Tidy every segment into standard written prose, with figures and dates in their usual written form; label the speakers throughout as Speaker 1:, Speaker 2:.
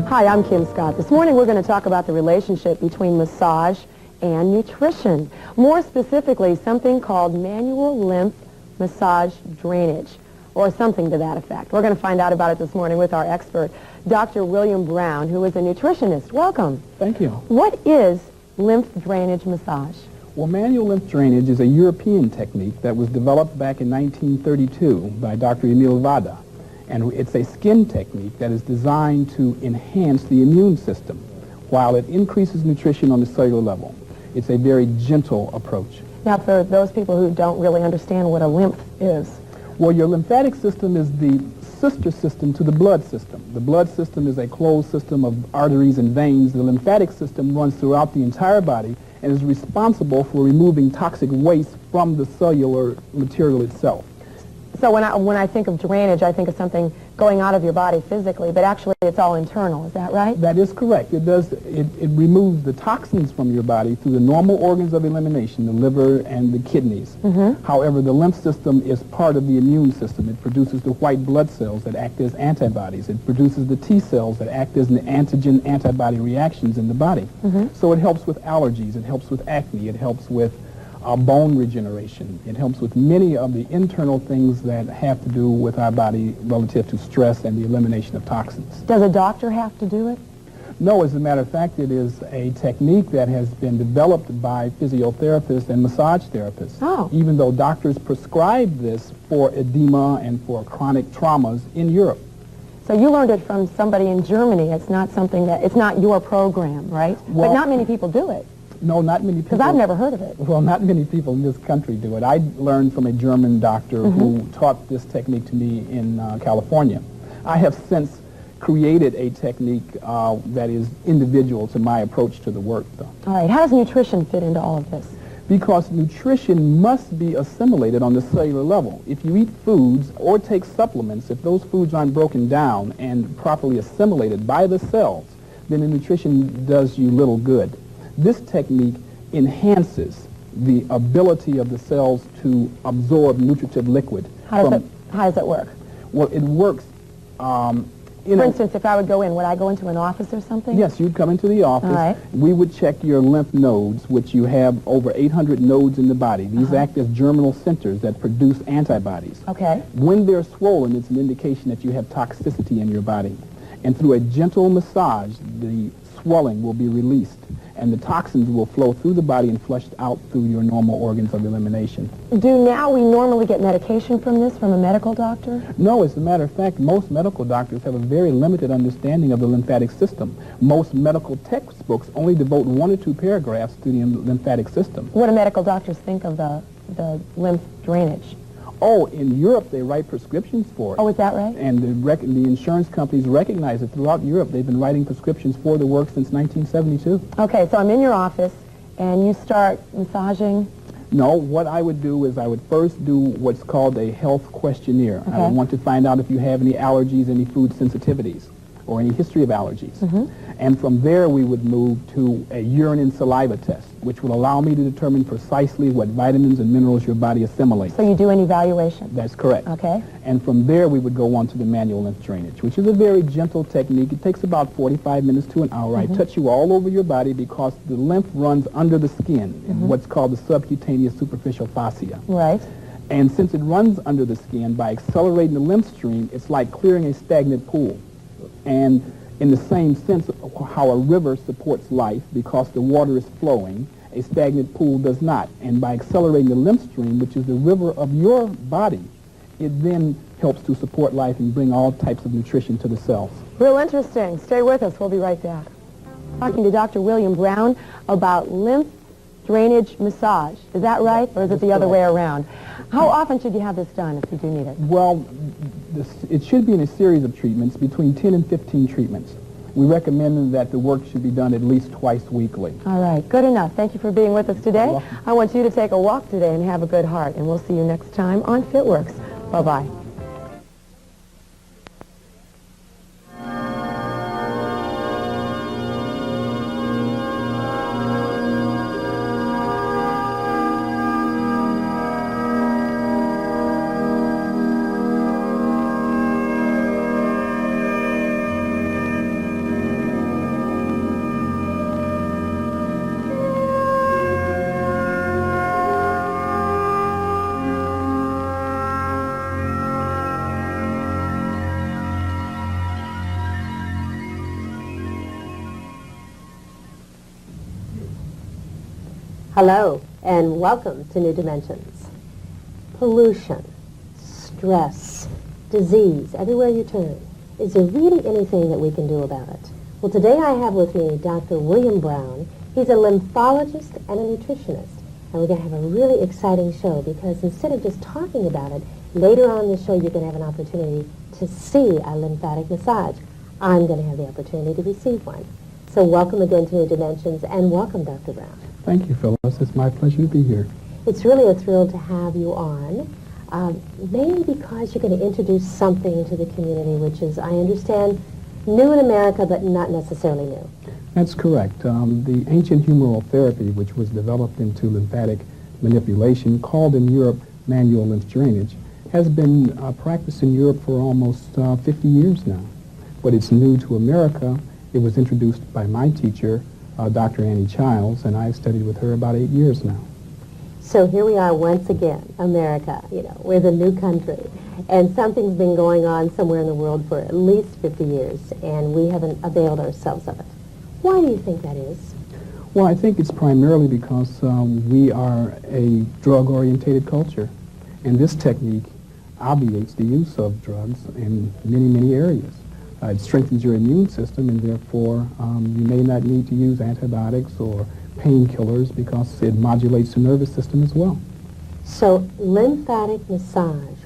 Speaker 1: Hi, I'm Kim Scott. This morning we're going to talk about the relationship between massage and nutrition. More specifically, something called manual lymph massage drainage, or something to that effect. We're going to find out about it this morning with our expert, Dr. William Brown, who is a nutritionist. Welcome.
Speaker 2: Thank you.
Speaker 1: What is lymph drainage massage?
Speaker 2: Well, manual lymph drainage is a European technique that was developed back in 1932 by Dr. Emil Vada. And it's a skin technique that is designed to enhance the immune system while it increases nutrition on the cellular level. It's a very gentle approach.
Speaker 1: Now, for those people who don't really understand what a lymph is.
Speaker 2: Well, your lymphatic system is the sister system to the blood system. The blood system is a closed system of arteries and veins. The lymphatic system runs throughout the entire body and is responsible for removing toxic waste from the cellular material itself.
Speaker 1: So when I think of drainage, I think of something going out of your body physically, but actually it's all internal. Is that right?
Speaker 2: That is correct. It removes the toxins from your body through the normal organs of elimination, the liver and the kidneys. However, the lymph system is part of the immune system. It produces the white blood cells that act as antibodies. It produces the T cells that act as the antigen-antibody reactions in the body. So it helps with allergies. It helps with acne. It helps with bone regeneration. It helps with many of the internal things that have to do with our body relative to stress and the elimination of toxins.
Speaker 1: Does a doctor have to do it?
Speaker 2: No, as a matter of fact, it is a technique that has been developed by physiotherapists and massage therapists.
Speaker 1: Oh.
Speaker 2: Even though doctors prescribe this for edema and for chronic traumas in Europe.
Speaker 1: So you learned it from somebody in Germany. It's not something that, it's not your program, right?
Speaker 2: Well,
Speaker 1: but not many people do it.
Speaker 2: No, not many people.
Speaker 1: Because I've never heard of it.
Speaker 2: Well, not many people in this country do it. I learned from a German doctor who taught this technique to me in California. I have since created a technique that is individual to my approach to the work, though.
Speaker 1: All right. How does nutrition fit into all of this?
Speaker 2: Because nutrition must be assimilated on the cellular level. If you eat foods or take supplements, if those foods aren't broken down and properly assimilated by the cells, then the nutrition does you little good. This technique enhances the ability of the cells to absorb nutritive liquid.
Speaker 1: How does it work?
Speaker 2: Well, it works.
Speaker 1: For instance, if I would go in, would I go into an office or something?
Speaker 2: Yes, you'd come into the office.
Speaker 1: All right.
Speaker 2: We would check your lymph nodes, which you have over 800 nodes in the body. These act as germinal centers that produce antibodies.
Speaker 1: Okay.
Speaker 2: When they're swollen, it's an indication that you have toxicity in your body. And through a gentle massage, the swelling will be released, and the toxins will flow through the body and flushed out through your normal organs of elimination.
Speaker 1: Do now we normally get medication from this from a medical doctor?
Speaker 2: No, as a matter of fact, most medical doctors have a very limited understanding of the lymphatic system. Most medical textbooks only devote 1 or 2 paragraphs to the lymphatic system.
Speaker 1: What do medical doctors think of the lymph drainage?
Speaker 2: Oh, in Europe, they write prescriptions for it.
Speaker 1: Oh, is that right?
Speaker 2: And the insurance companies recognize it throughout Europe. They've been writing prescriptions for the work since 1972.
Speaker 1: Okay, so I'm in your office, and you start massaging.
Speaker 2: No, what I would do is I would first do what's called a health questionnaire.
Speaker 1: Okay.
Speaker 2: I would want to find out if you have any allergies, any food sensitivities, or any history of allergies. And from there, we would move to a urine and saliva test, which will allow me to determine precisely what vitamins and minerals your body assimilates.
Speaker 1: So you do an evaluation?
Speaker 2: That's correct.
Speaker 1: Okay.
Speaker 2: And from there, we would go on to the manual lymph drainage, which is a very gentle technique. It takes about 45 minutes to an hour. I touch you all over your body because the lymph runs under the skin in what's called the subcutaneous superficial fascia.
Speaker 1: Right.
Speaker 2: And since it runs under the skin, by accelerating the lymph stream, it's like clearing a stagnant pool. And in the same sense how a river supports life because the water is flowing, a stagnant pool does not. And by accelerating the lymph stream, which is the river of your body, it then helps to support life and bring all types of nutrition to the cells.
Speaker 1: Real interesting. Stay with us. We'll be right back. Talking to Dr. William Brown about lymph drainage massage. Is that right, or is it the other way around? How often should you have this done if you do need it?
Speaker 2: Well, it should be in a series of treatments, between 10 and 15 treatments. We recommend that the work should be done at least twice weekly.
Speaker 1: All right, good enough. Thank you for being with us today.
Speaker 2: You're welcome.
Speaker 1: I want you to take a walk today and have a good heart, and we'll see you next time on FitWorks. Bye-bye.
Speaker 3: Hello, and welcome to New Dimensions. Pollution, stress, disease, everywhere you turn. Is there really anything that we can do about it? Well, today I have with me Dr. William Brown. He's a lymphologist and a nutritionist. And we're going to have a really exciting show because instead of just talking about it, later on in the show you're going to have an opportunity to see a lymphatic massage. I'm going to have the opportunity to receive one. So welcome again to New Dimensions, and welcome, Dr. Brown.
Speaker 2: Thank you, Phyllis. It's my pleasure to be here.
Speaker 3: It's really a thrill to have you on, mainly because you're going to introduce something to the community which is, I understand, new in America, but not necessarily new.
Speaker 2: That's correct. The ancient humoral therapy, which was developed into lymphatic manipulation, called in Europe manual lymph drainage, has been practiced in Europe for almost 50 years now. But it's new to America. It was introduced by my teacher, Dr. Annie Childs, and I've studied with her about 8 years now.
Speaker 3: So here we are once again, America, we're the new country. And something's been going on somewhere in the world for at least 50 years, and we haven't availed ourselves of it. Why do you think that is?
Speaker 2: Well, I think it's primarily because we are a drug-orientated culture, and this technique obviates the use of drugs in many, many areas. It strengthens your immune system, and therefore you may not need to use antibiotics or painkillers because it modulates the nervous system as well.
Speaker 3: So lymphatic massage,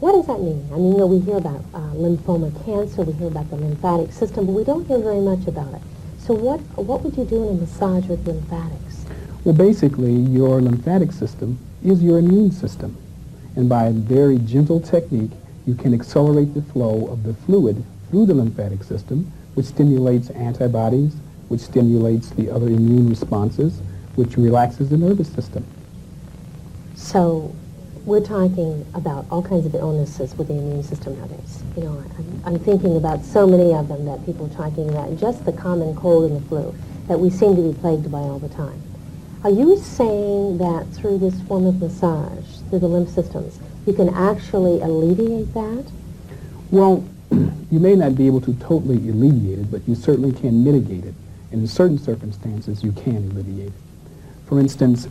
Speaker 3: what does that mean? I mean, we hear about lymphoma cancer, we hear about the lymphatic system, but we don't hear very much about it. So what would you do in a massage with lymphatics?
Speaker 2: Well, basically, your lymphatic system is your immune system. And by a very gentle technique, you can accelerate the flow of the fluid through the lymphatic system, which stimulates antibodies, which stimulates the other immune responses, which relaxes the nervous system.
Speaker 3: So we're talking about all kinds of illnesses with the immune system nowadays. I'm thinking about so many of them that people are talking about, just the common cold and the flu that we seem to be plagued by all the time. Are you saying that through this form of massage, through the lymph systems, you can actually alleviate that?
Speaker 2: Well, you may not be able to totally alleviate it, but you certainly can mitigate it. And in certain circumstances, you can alleviate it. For instance,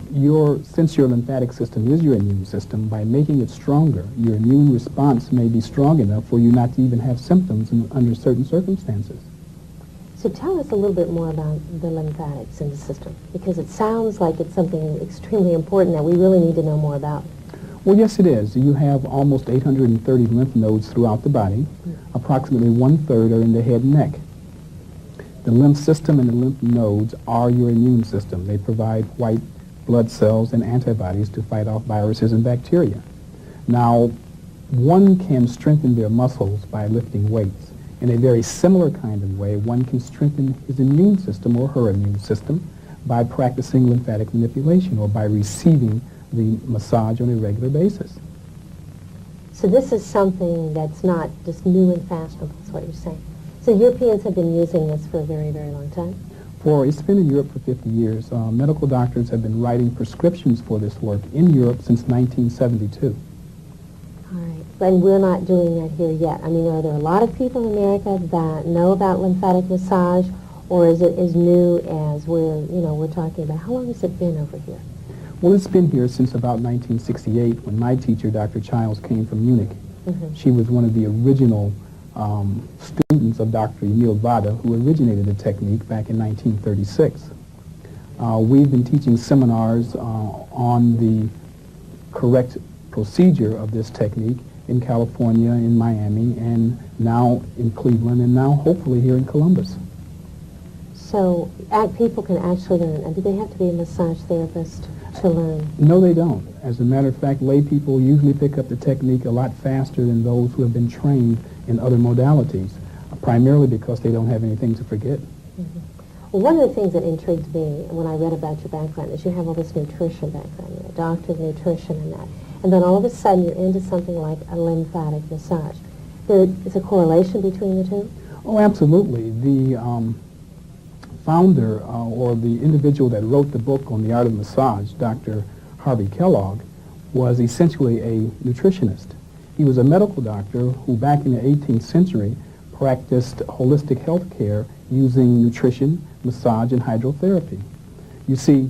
Speaker 2: since your lymphatic system is your immune system, by making it stronger, your immune response may be strong enough for you not to even have symptoms under certain circumstances.
Speaker 3: So tell us a little bit more about the lymphatics in the system, because it sounds like it's something extremely important that we really need to know more about.
Speaker 2: Well, yes, it is. You have almost 830 lymph nodes throughout the body. Approximately 1/3 are in the head and neck. The lymph system and the lymph nodes are your immune system. They provide white blood cells and antibodies to fight off viruses and bacteria. Now, one can strengthen their muscles by lifting weights. In a very similar kind of way, one can strengthen his immune system or her immune system by practicing lymphatic manipulation or by receiving the massage on a regular basis.
Speaker 3: So this is something that's not just new and fashionable, is what you're saying. So Europeans have been using this for a very, very long time?
Speaker 2: It's been in Europe for 50 years. Medical doctors have been writing prescriptions for this work in Europe since 1972.
Speaker 3: All right, and we're not doing that here yet. I mean, are there a lot of people in America that know about lymphatic massage, or is it as new as we're talking about? How long has it been over here?
Speaker 2: Well, it's been here since about 1968 when my teacher, Dr. Childs, came from Munich.
Speaker 3: Mm-hmm.
Speaker 2: She was one of the original students of Dr. Emil Vada, who originated the technique back in 1936. We've been teaching seminars on the correct procedure of this technique in California, in Miami, and now in Cleveland, and now hopefully here in Columbus.
Speaker 3: So people can actually learn, and do they have to be a massage therapist to learn?
Speaker 2: No, they don't. As a matter of fact, lay people usually pick up the technique a lot faster than those who have been trained in other modalities, primarily because they don't have anything to forget.
Speaker 3: Mm-hmm. Well, one of the things that intrigued me when I read about your background is you have all this nutrition background, you're a doctor of nutrition and that, and then all of a sudden you're into something like a lymphatic massage. There is a correlation between the two?
Speaker 2: Oh, absolutely. The founder or the individual that wrote the book on the art of massage, Dr. Harvey Kellogg, was essentially a nutritionist. He was a medical doctor who back in the 18th century practiced holistic health care using nutrition, massage, and hydrotherapy. You see,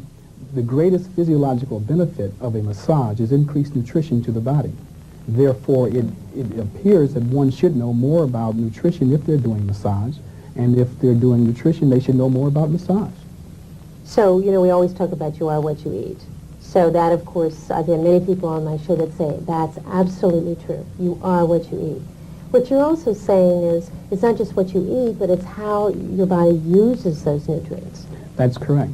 Speaker 2: the greatest physiological benefit of a massage is increased nutrition to the body. Therefore, it appears that one should know more about nutrition if they're doing massage, and if they're doing nutrition, they should know more about massage.
Speaker 3: So, you know, we always talk about you are what you eat. So that, of course, I've had many people on my show that say that's absolutely true. You are what you eat. What you're also saying is it's not just what you eat, but it's how your body uses those nutrients.
Speaker 2: That's correct.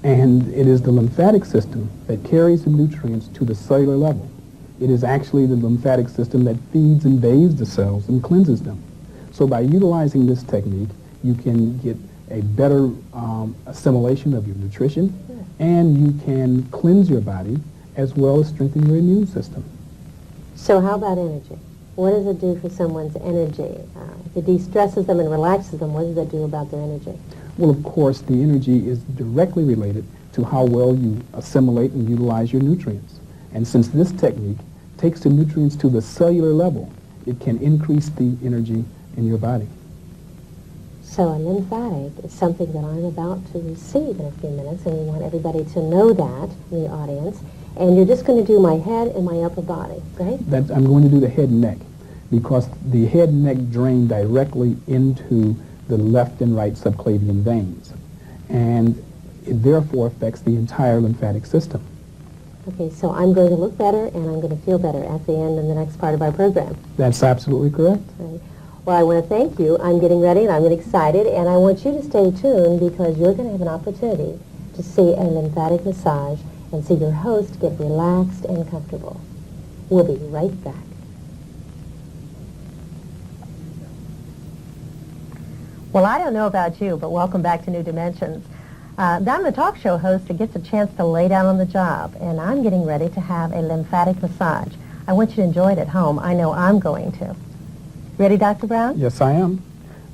Speaker 2: And it is the lymphatic system that carries the nutrients to the cellular level. It is actually the lymphatic system that feeds and bathes the cells and cleanses them. So by utilizing this technique, you can get a better assimilation of your nutrition, and you can cleanse your body as well as strengthen your immune system.
Speaker 3: So how about energy? What does it do for someone's energy? If it de-stresses them and relaxes them, what does that do about their energy?
Speaker 2: Well, of course, the energy is directly related to how well you assimilate and utilize your nutrients. And since this technique takes the nutrients to the cellular level, it can increase the energy in your body.
Speaker 3: So a lymphatic is something that I'm about to receive in a few minutes, and we want everybody to know that in the audience. And you're just going to do my head and my upper body, right?
Speaker 2: I'm going to do the head and neck, because the head and neck drain directly into the left and right subclavian veins, and it therefore affects the entire lymphatic system.
Speaker 3: Okay, so I'm going to look better and I'm going to feel better at the end in the next part of our program.
Speaker 2: That's absolutely correct.
Speaker 3: Right. Well, I want to thank you. I'm getting ready and I'm getting excited, and I want you to stay tuned because you're going to have an opportunity to see a lymphatic massage and see your host get relaxed and comfortable. We'll be right back. Well, I don't know about you, but welcome back to New Dimensions. I'm the talk show host that gets a chance to lay down on the job, and I'm getting ready to have a lymphatic massage. I want you to enjoy it at home. I know I'm going to. Ready, Dr. Brown?
Speaker 2: Yes, I am.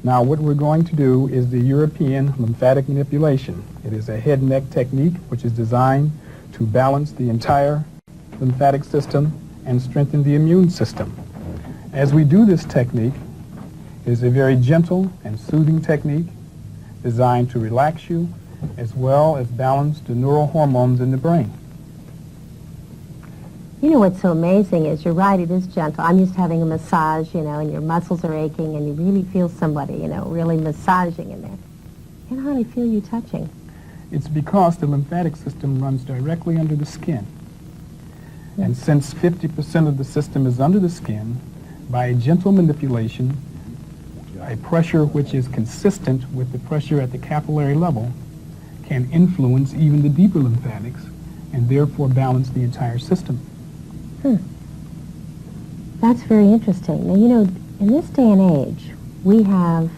Speaker 2: Now, what we're going to do is the European lymphatic manipulation. It is a head and neck technique which is designed to balance the entire lymphatic system and strengthen the immune system. As we do this technique, it is a very gentle and soothing technique designed to relax you as well as balance the neural hormones in the brain.
Speaker 3: You know what's so amazing is, you're right, it is gentle. I'm used to having a massage, you know, and your muscles are aching and you really feel somebody, you know, really massaging in there. I can hardly feel you touching.
Speaker 2: It's because the lymphatic system runs directly under the skin. And since 50% of the system is under the skin, by a gentle manipulation, a pressure which is consistent with the pressure at the capillary level can influence even the deeper lymphatics and therefore balance the entire system.
Speaker 3: That's very interesting. Now, you know, in this day and age, we have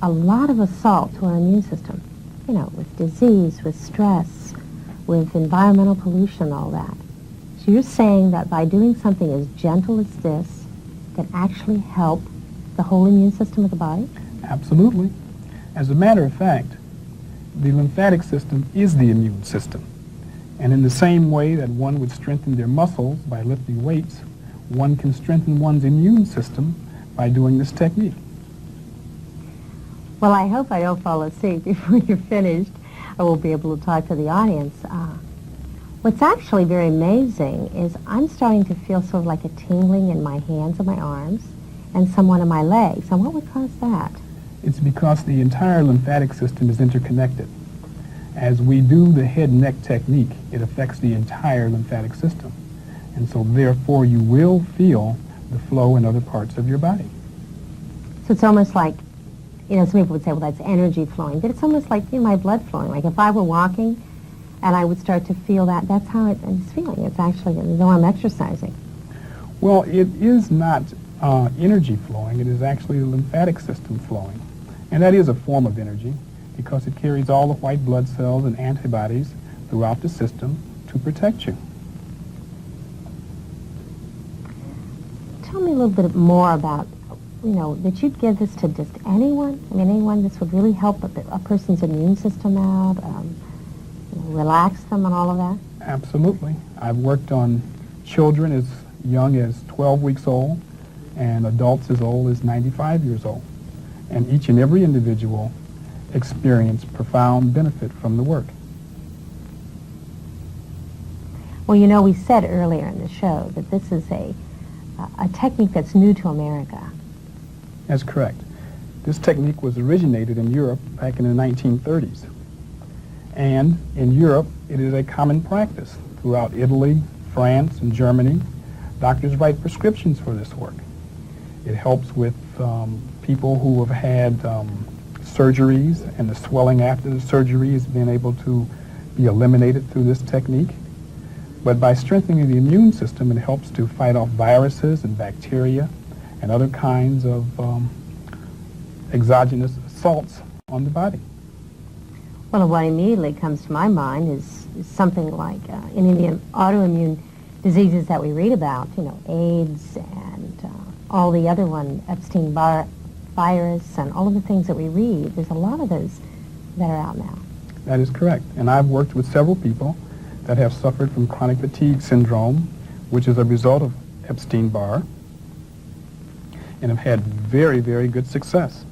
Speaker 3: a lot of assault to our immune system, you know, with disease, with stress, with environmental pollution, all that. So you're saying that by doing something as gentle as this can actually help the whole immune system of the body?
Speaker 2: Absolutely. As a matter of fact, the lymphatic system is the immune system. And in the same way that one would strengthen their muscles by lifting weights, one can strengthen one's immune system by doing this technique.
Speaker 3: Well, I hope I don't fall asleep before you're finished. I will be able to talk to the audience. What's actually very amazing is I'm starting to feel sort of like a tingling in my hands and my arms and somewhat in my legs. And what would cause that?
Speaker 2: It's because the entire lymphatic system is interconnected. As we do the head and neck technique, it affects the entire lymphatic system. And so therefore you will feel the flow in other parts of your body.
Speaker 3: So it's almost like, you know, some people would say, well, that's energy flowing. But it's almost like, you know, my blood flowing. Like if I were walking and I would start to feel that, that's how it's feeling. It's actually, as though I'm exercising.
Speaker 2: Well, it is not energy flowing. It is actually the lymphatic system flowing. And that is a form of energy because it carries all the white blood cells and antibodies throughout the system to protect you.
Speaker 3: Tell me a little bit more about, you know, that you'd give this to just anyone? I mean, anyone, this would really help a person's immune system out, you know, relax them and all of that?
Speaker 2: Absolutely. I've worked on children as young as 12 weeks old and adults as old as 95 years old. And each and every individual experienced profound benefit from the work.
Speaker 3: Well, you know, we said earlier in the show that this is a technique that's new to America.
Speaker 2: That's correct. This technique was originated in Europe back in the 1930s. And in Europe, it is a common practice. Throughout Italy, France, and Germany, doctors write prescriptions for this work. It helps with people who have had surgeries, and the swelling after the surgery is being able to be eliminated through this technique. But by strengthening the immune system, it helps to fight off viruses and bacteria and other kinds of exogenous assaults on the body.
Speaker 3: Well, what immediately comes to my mind is something like any of the autoimmune diseases that we read about, you know, AIDS and all the other one, Epstein-Barr virus and all of the things that we read. There's a lot of those that are out now.
Speaker 2: That is correct. And I've worked with several people that have suffered from chronic fatigue syndrome, which is a result of Epstein-Barr, and have had very, very good success.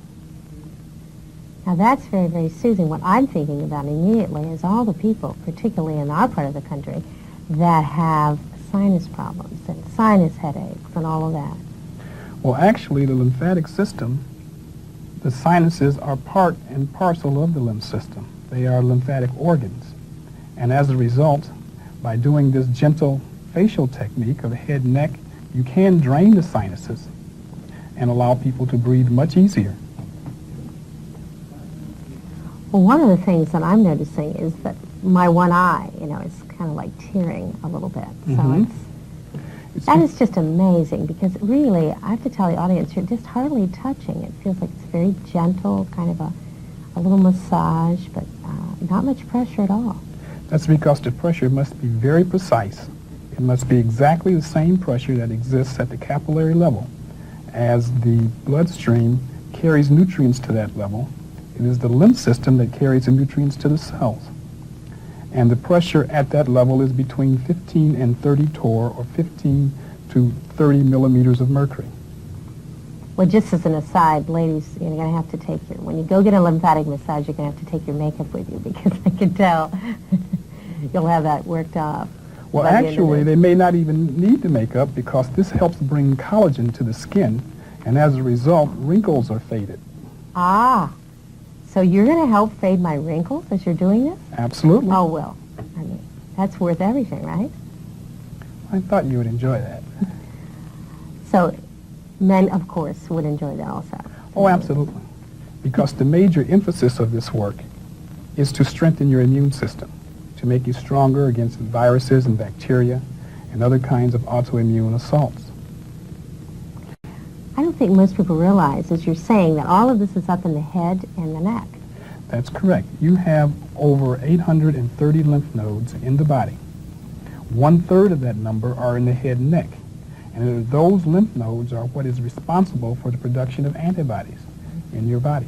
Speaker 3: Now that's very, very soothing. What I'm thinking about immediately is all the people, particularly in our part of the country, that have sinus problems and sinus headaches and all of that.
Speaker 2: Well, actually, the lymphatic system, the sinuses are part and parcel of the lymph system. They are lymphatic organs. And as a result, by doing this gentle facial technique of the head and neck, you can drain the sinuses and allow people to breathe much easier.
Speaker 3: Well, one of the things that I'm noticing is that my one eye, you know, is kind of like tearing a little bit. So that is just amazing, because really, I have to tell the audience, you're just hardly touching. It feels like it's very gentle, kind of a little massage, but not much pressure at all.
Speaker 2: That's because the pressure must be very precise. It must be exactly the same pressure that exists at the capillary level. As the bloodstream carries nutrients to that level, it is the lymph system that carries the nutrients to the cells. And the pressure at that level is between 15 and 30 torr, or 15 to 30 millimeters of mercury.
Speaker 3: Well, just as an aside, ladies, you're going to have to take when you go get a lymphatic massage, you're going to have to take your makeup with you, because I can tell you'll have that worked off.
Speaker 2: Well, actually, they may not even need the makeup, because this helps bring collagen to the skin, and as a result, wrinkles are faded.
Speaker 3: Ah, so you're going to help fade my wrinkles as you're doing this?
Speaker 2: Absolutely.
Speaker 3: Oh, well, I mean, that's worth everything, right?
Speaker 2: I thought you would enjoy that.
Speaker 3: So men, of course, would enjoy that also.
Speaker 2: Oh, absolutely. Because the major emphasis of this work is to strengthen your immune system, to make you stronger against viruses and bacteria and other kinds of autoimmune assaults.
Speaker 3: I don't think most people realize, as you're saying, that all of this is up in the head and the neck.
Speaker 2: That's correct. You have over 830 lymph nodes in the body. 1/3 of that number are in the head and neck. And those lymph nodes are what is responsible for the production of antibodies in your body.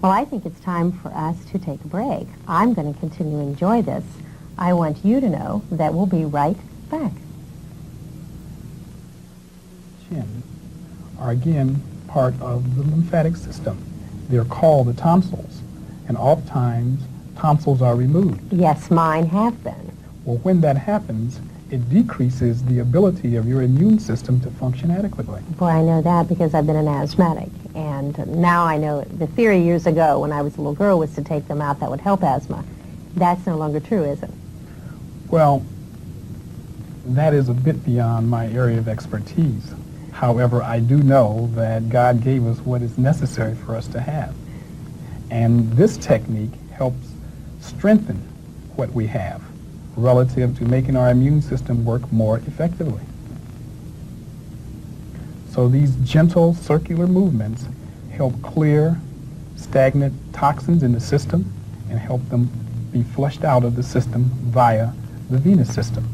Speaker 3: Well, I think it's time for us to take a break. I'm going to continue to enjoy this. I want you to know that we'll be right back.
Speaker 2: Chin are again part of the lymphatic system. They're called the tonsils, and oftentimes tonsils are removed.
Speaker 3: Yes, mine have been.
Speaker 2: Well, when that happens, it decreases the ability of your immune system to function adequately.
Speaker 3: Boy, I know that because I've been an asthmatic. And now I know the theory years ago when I was a little girl was to take them out that would help asthma. That's no longer true, is it?
Speaker 2: Well, that is a bit beyond my area of expertise. However, I do know that God gave us what is necessary for us to have. And this technique helps strengthen what we have relative to making our immune system work more effectively. So these gentle circular movements help clear stagnant toxins in the system and help them be flushed out of the system via the venous system.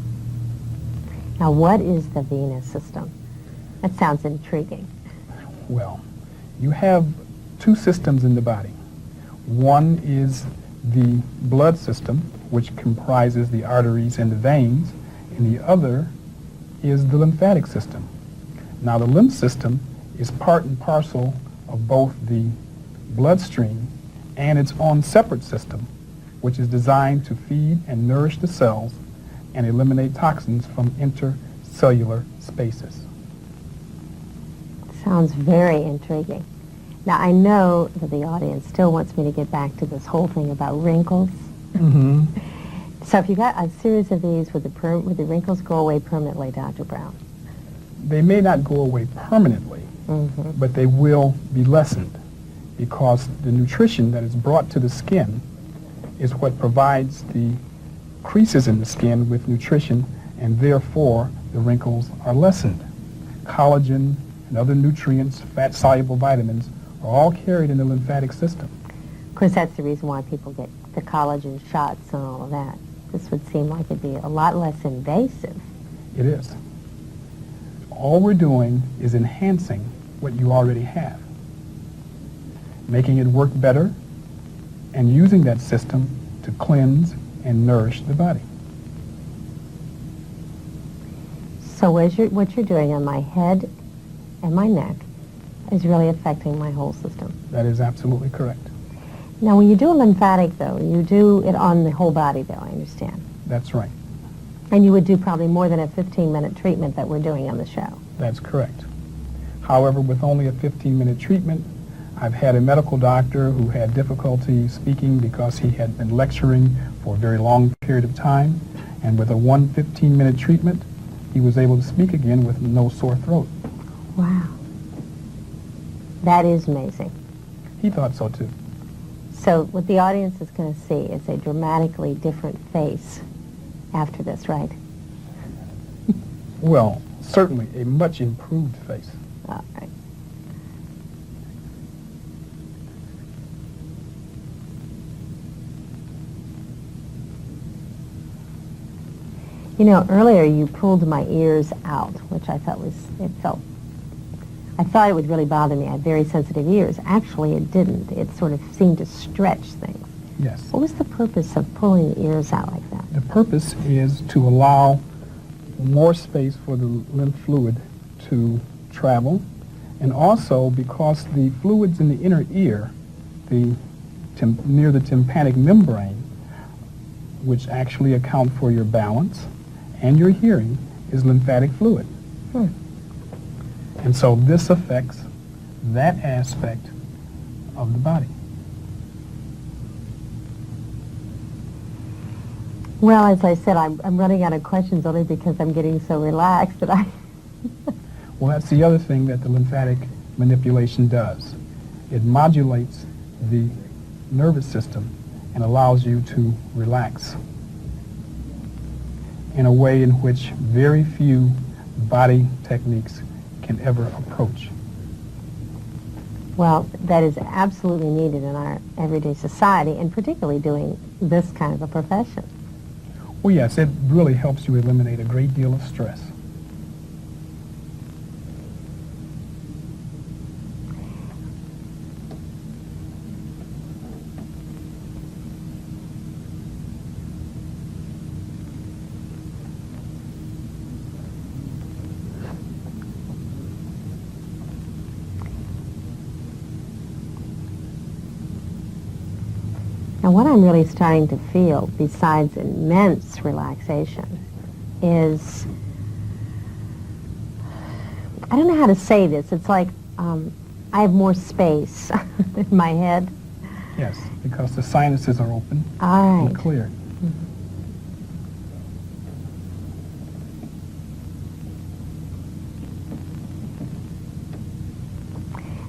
Speaker 3: Now, what is the venous system? That sounds intriguing.
Speaker 2: Well, you have two systems in the body. One is the blood system, which comprises the arteries and the veins, and the other is the lymphatic system. Now, the lymph system is part and parcel of both the bloodstream and its own separate system, which is designed to feed and nourish the cells and eliminate toxins from intercellular spaces.
Speaker 3: Sounds very intriguing. Now, I know that the audience still wants me to get back to this whole thing about wrinkles.
Speaker 2: Mm-hmm.
Speaker 3: So if you got a series of these, would the wrinkles go away permanently, Dr. Brown?
Speaker 2: They may not go away permanently, but they will be lessened because the nutrition that is brought to the skin is what provides the creases in the skin with nutrition, and therefore the wrinkles are lessened. Collagen and other nutrients, fat-soluble vitamins, are all carried in the lymphatic system.
Speaker 3: Of course, that's the reason why people get the collagen shots and all of that. This would seem like it'd be a lot less invasive.
Speaker 2: It is. All we're doing is enhancing what you already have, making it work better, and using that system to cleanse and nourish the body.
Speaker 3: So what you're doing on my head and my neck is really affecting my whole system.
Speaker 2: That is absolutely correct.
Speaker 3: Now, when you do a lymphatic, though, you do it on the whole body, though, I understand.
Speaker 2: That's right.
Speaker 3: And you would do probably more than a 15-minute treatment that we're doing on the show.
Speaker 2: That's correct. However, with only a 15-minute treatment, I've had a medical doctor who had difficulty speaking because he had been lecturing for a very long period of time, and with a 15-minute treatment, he was able to speak again with no sore throat.
Speaker 3: Wow. That is amazing.
Speaker 2: He thought so too.
Speaker 3: So what the audience is going to see is a dramatically different face after this, right?
Speaker 2: Well, certainly a much improved face.
Speaker 3: All right. You know, earlier you pulled my ears out, which I thought I thought it would really bother me. I have very sensitive ears. Actually, it didn't. It sort of seemed to stretch things.
Speaker 2: Yes.
Speaker 3: What was the purpose of pulling the ears out like that?
Speaker 2: The purpose is to allow more space for the lymph fluid to travel, and also because the fluids in the inner ear, near the tympanic membrane, which actually account for your balance and your hearing, is lymphatic fluid. And so this affects that aspect of the body.
Speaker 3: Well, as I said, I'm running out of questions only because I'm getting so relaxed that I...
Speaker 2: Well, that's the other thing that the lymphatic manipulation does. It modulates the nervous system and allows you to relax in a way in which very few body techniques can ever approach.
Speaker 3: Well, that is absolutely needed in our everyday society, and particularly doing this kind of a profession.
Speaker 2: Well, yes, it really helps you eliminate a great deal of stress.
Speaker 3: Now, what I'm really starting to feel, besides immense relaxation, is, I don't know how to say this. It's like I have more space in my head.
Speaker 2: Yes, because the sinuses are open
Speaker 3: All right.
Speaker 2: and cleared.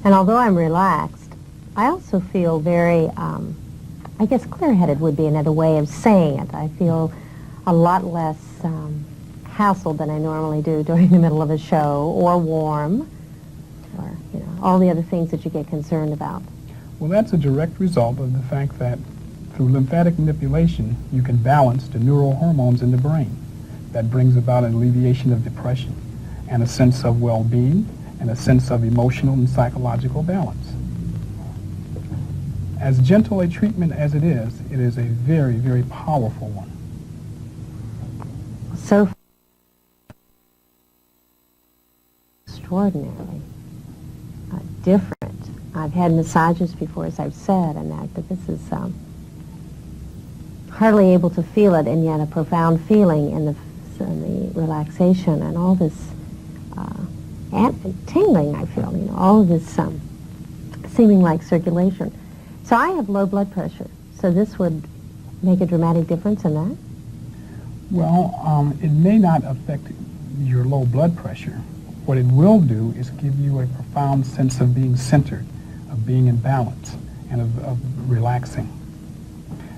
Speaker 3: And although I'm relaxed, I also feel very, I guess clear-headed would be another way of saying it. I feel a lot less hassled than I normally do during the middle of a show, or warm, or all the other things that you get concerned about.
Speaker 2: Well, that's a direct result of the fact that through lymphatic manipulation, you can balance the neurohormones in the brain. That brings about an alleviation of depression and a sense of well-being and a sense of emotional and psychological balance. As gentle a treatment as it is a very, very powerful one.
Speaker 3: So extraordinarily different. I've had massages before, as I've said, and that, but this is hardly able to feel it, and yet a profound feeling in the relaxation and all this and tingling I feel, all of this seeming like circulation. So I have low blood pressure, so this would make a dramatic difference in that?
Speaker 2: Well, it may not affect your low blood pressure. What it will do is give you a profound sense of being centered, of being in balance, and of relaxing,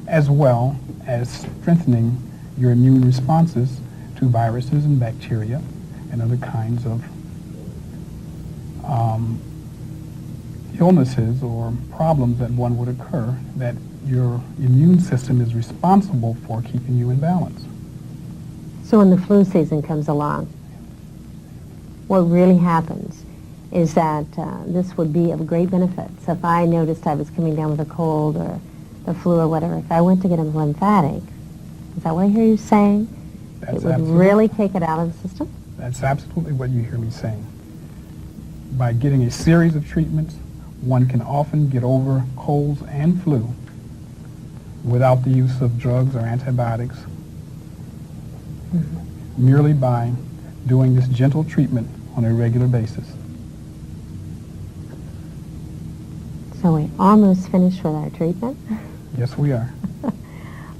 Speaker 2: as well as strengthening your immune responses to viruses and bacteria and other kinds of illnesses or problems that one would occur that your immune system is responsible for keeping you in balance.
Speaker 3: So when the flu season comes along, what really happens is that this would be of great benefit. So if I noticed I was coming down with a cold or the flu or whatever, if I went to get a lymphatic, is that what I hear you saying?
Speaker 2: That's
Speaker 3: it would really take it out of the system?
Speaker 2: That's absolutely what you hear me saying. By getting a series of treatments, one can often get over colds and flu without the use of drugs or antibiotics, merely by doing this gentle treatment on a regular basis.
Speaker 3: So we almost finished with our treatment?
Speaker 2: Yes, we are.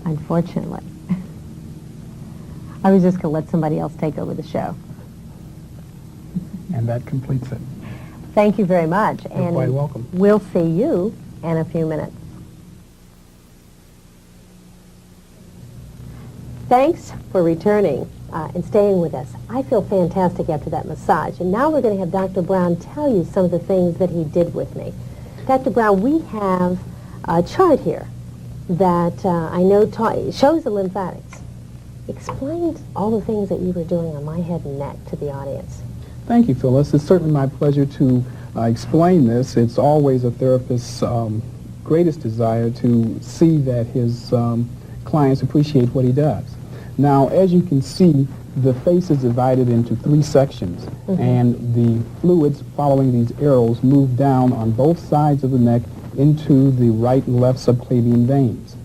Speaker 3: Unfortunately. I was just going to let somebody else take over the show.
Speaker 2: And that completes it.
Speaker 3: Thank you very much.
Speaker 2: You're quite welcome.
Speaker 3: We'll see you in a few minutes. Thanks for returning and staying with us. I feel fantastic after that massage. And now we're going to have Dr. Brown tell you some of the things that he did with me. Dr. Brown, we have a chart here that I know shows the lymphatics. Explain all the things that you were doing on my head and neck to the audience.
Speaker 2: Thank you, Phyllis. It's certainly my pleasure to explain this. It's always a therapist's greatest desire to see that his clients appreciate what he does. Now, as you can see, the face is divided into three sections, and the fluids following these arrows move down on both sides of the neck into the right and left subclavian veins.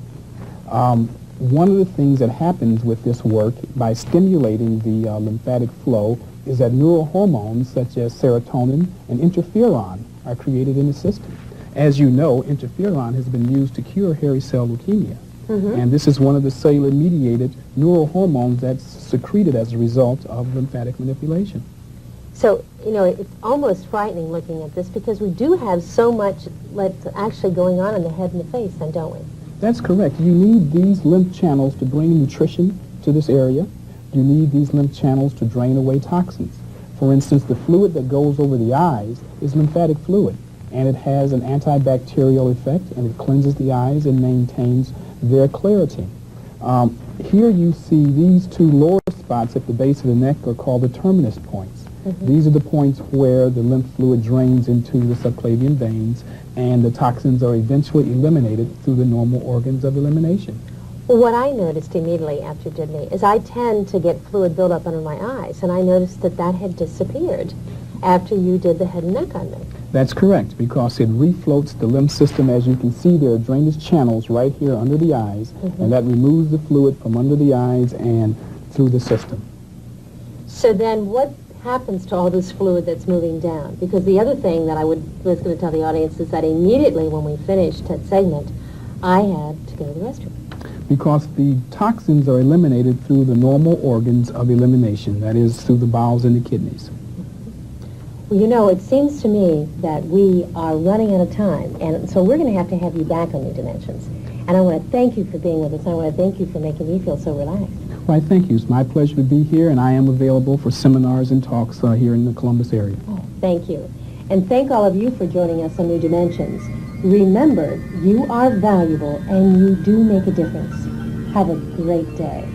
Speaker 2: One of the things that happens with this work by stimulating the lymphatic flow is that neurohormones such as serotonin and interferon are created in the system. As you know, interferon has been used to cure hairy cell leukemia. And this is one of the cellular-mediated neurohormones that's secreted as a result of lymphatic manipulation.
Speaker 3: So, it's almost frightening looking at this because we do have so much that's actually going on in the head and the face, then, don't we?
Speaker 2: That's correct. You need these lymph channels to bring nutrition to this area. You need these lymph channels to drain away toxins. For instance, the fluid that goes over the eyes is lymphatic fluid, and it has an antibacterial effect, and it cleanses the eyes and maintains their clarity. Here you see these two lower spots at the base of the neck are called the terminus points. These are the points where the lymph fluid drains into the subclavian veins, and the toxins are eventually eliminated through the normal organs of elimination.
Speaker 3: Well, what I noticed immediately after you did me is I tend to get fluid buildup under my eyes, and I noticed that that had disappeared after you did the head and neck on me.
Speaker 2: That's correct, because it refloats the lymph system. As you can see, there are drainage channels right here under the eyes, and that removes the fluid from under the eyes and through the system.
Speaker 3: So then what happens to all this fluid that's moving down? Because the other thing that I was going to tell the audience is that immediately when we finished that segment, I had to go to the restroom.
Speaker 2: Because the toxins are eliminated through the normal organs of elimination, that is, through the bowels and the kidneys.
Speaker 3: Well, it seems to me that we are running out of time, and so we're going to have you back on New Dimensions. And I want to thank you for being with us. I want to thank you for making me feel so relaxed.
Speaker 2: Why, thank you. It's my pleasure to be here, and I am available for seminars and talks here in the Columbus area.
Speaker 3: Oh, thank you. And thank all of you for joining us on New Dimensions. Remember, you are valuable, and you do make a difference. Have a great day.